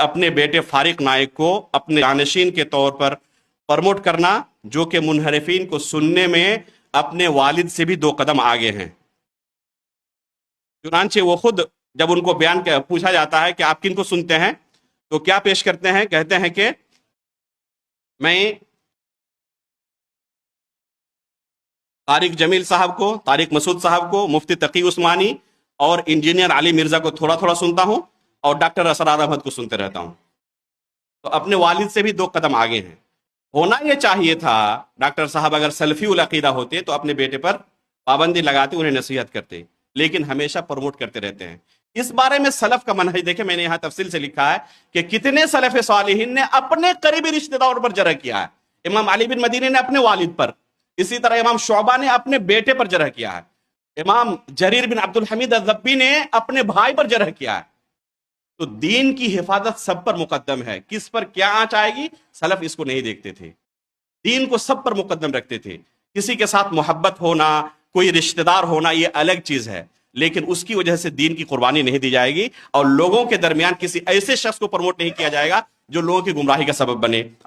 اپنے بیٹے فارق نائک کو اپنے جانشین کے طور پر پرموٹ کرنا، جو کہ منحرفین کو سننے میں اپنے والد سے بھی 2 قدم آگے ہیں۔ چنانچہ وہ خود جب ان کو پوچھا جاتا ہے کہ آپ کن کو سنتے ہیں، تو کیا پیش کرتے ہیں؟ کہتے ہیں کہ میں طارق جمیل صاحب کو، طارق مسعود صاحب کو، مفتی تقی عثمانی اور انجینئر علی مرزا کو تھوڑا تھوڑا سنتا ہوں، اور ڈاکٹر اسرار احمد کو سنتے رہتا ہوں۔ تو اپنے والد سے بھی 2 قدم آگے ہیں۔ ہونا یہ چاہیے تھا ڈاکٹر صاحب اگر سلفی العقیدہ ہوتے تو اپنے بیٹے پر پابندی لگاتے، انہیں نصیحت کرتے، لیکن ہمیشہ پروموٹ کرتے رہتے ہیں۔ اس بارے میں سلف کا منہج دیکھیں، میں نے یہاں تفصیل سے لکھا ہے کہ کتنے سلف صالحین نے اپنے قریبی رشتہ داروں پر جرح کیا ہے۔ امام علی بن مدینی نے اپنے والد پر، اسی طرح امام شعبہ نے اپنے بیٹے پر جرح کیا ہے، امام جریر بن عبد الحمید الضبی نے اپنے بھائی پر جرح کیا ہے۔ تو دین کی حفاظت سب پر مقدم ہے، کس پر کیا آنچ آئے گی سلف اس کو نہیں دیکھتے تھے، دین کو سب پر مقدم رکھتے تھے۔ کسی کے ساتھ محبت ہونا، کوئی رشتہ دار ہونا، یہ الگ چیز ہے، لیکن اس کی وجہ سے دین کی قربانی نہیں دی جائے گی، اور لوگوں کے درمیان کسی ایسے شخص کو پروموٹ نہیں کیا جائے گا جو لوگوں کی گمراہی کا سبب بنے۔